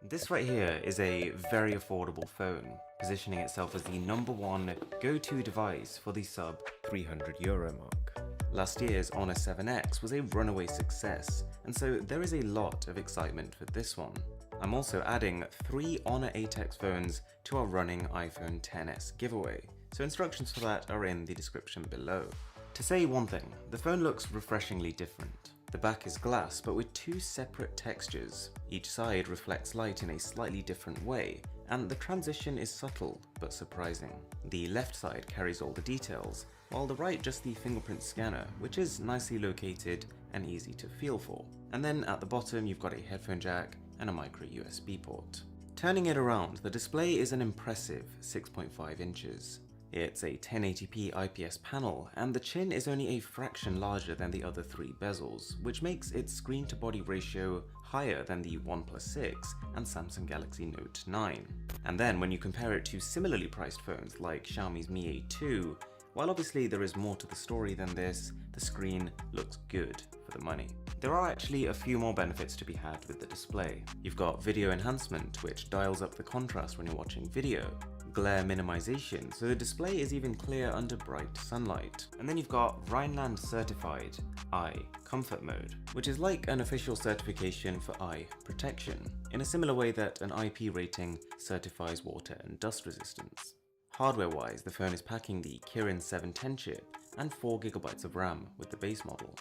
This right here is a very affordable phone, positioning itself as the #1 go-to device for the sub €300 mark. Last year's Honor 7X was a runaway success, and so there is a lot of excitement for this one. I'm also adding 3 Honor 8X phones to our running iPhone XS giveaway, so instructions for that are in the description below. To say one thing, the phone looks refreshingly different. The back is glass, but with 2 separate textures. Each side reflects light in a slightly different way, and the transition is subtle but surprising. The left side carries all the details, while the right just the fingerprint scanner, which is nicely located and easy to feel for. And then at the bottom you've got a headphone jack and a micro USB port. Turning it around, the display is an impressive 6.5 inches. It's a 1080p IPS panel, and the chin is only a fraction larger than the other 3 bezels, which makes its screen-to-body ratio higher than the OnePlus 6 and Samsung Galaxy Note 9. And then when you compare it to similarly priced phones like Xiaomi's Mi A2, while obviously there is more to the story than this, the screen looks good for the money. There are actually a few more benefits to be had with the display. You've got video enhancement, which dials up the contrast when you're watching video, glare minimization, so the display is even clear under bright sunlight. And then you've got Rhineland certified eye comfort mode, which is like an official certification for eye protection, in a similar way that an IP rating certifies water and dust resistance. Hardware-wise, the phone is packing the Kirin 710 chip and 4GB of RAM with the base model.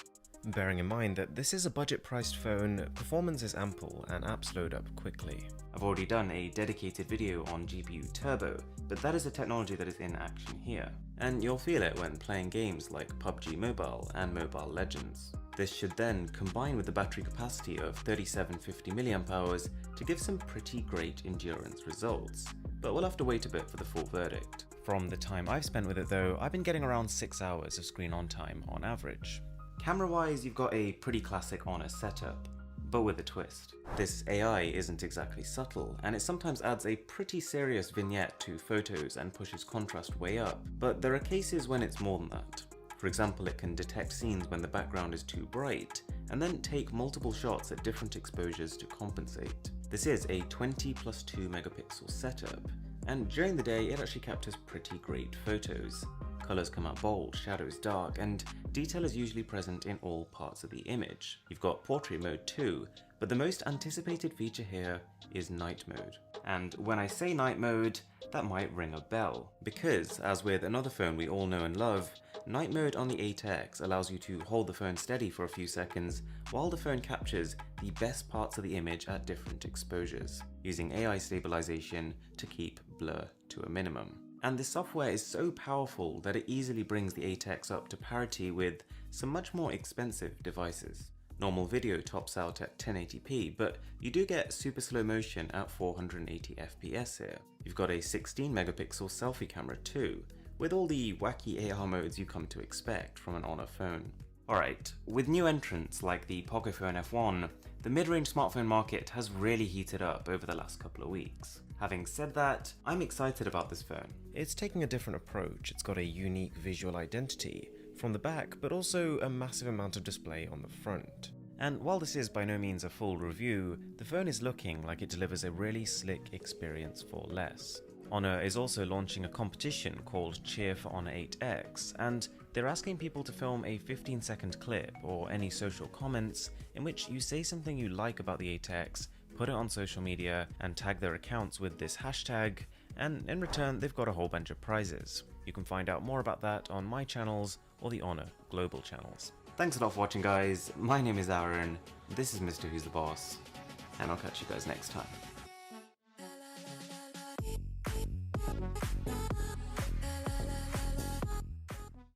Bearing in mind that this is a budget-priced phone, performance is ample and apps load up quickly. I've already done a dedicated video on GPU Turbo, but that is a technology that is in action here, and you'll feel it when playing games like PUBG Mobile and Mobile Legends. This should then combine with the battery capacity of 3750 mAh to give some pretty great endurance results, but we'll have to wait a bit for the full verdict. From the time I've spent with it though, I've been getting around 6 hours of screen on time on average. Camera-wise, you've got a pretty classic Honor setup, but with a twist. This AI isn't exactly subtle, and it sometimes adds a pretty serious vignette to photos and pushes contrast way up, but there are cases when it's more than that. For example, it can detect scenes when the background is too bright, and then take multiple shots at different exposures to compensate. This is a 20+2 megapixel setup, and during the day it actually captures pretty great photos. Colors come out bold, shadows dark, and detail is usually present in all parts of the image. You've got portrait mode too, but the most anticipated feature here is night mode. And when I say night mode, that might ring a bell, because as with another phone we all know and love, night mode on the 8X allows you to hold the phone steady for a few seconds while the phone captures the best parts of the image at different exposures, using AI stabilization to keep blur to a minimum. And this software is so powerful that it easily brings the 8X up to parity with some much more expensive devices. Normal video tops out at 1080p, but you do get super slow motion at 480 FPS here. You've got a 16 megapixel selfie camera too, with all the wacky AR modes you come to expect from an Honor phone. Alright, with new entrants like the Pocophone F1, the mid-range smartphone market has really heated up over the last couple of weeks. Having said that, I'm excited about this phone. It's taking a different approach. It's got a unique visual identity from the back, but also a massive amount of display on the front. And while this is by no means a full review, the phone is looking like it delivers a really slick experience for less. Honor is also launching a competition called Cheer for Honor 8X, and they're asking people to film a 15-second clip or any social comments in which you say something you like about the 8X, put it on social media, and tag their accounts with this hashtag, and in return they've got a whole bunch of prizes. You can find out more about that on my channels or the Honor global channels. Thanks a lot for watching guys, my name is Aaron, this is Mr. Who's the Boss, and I'll catch you guys next time.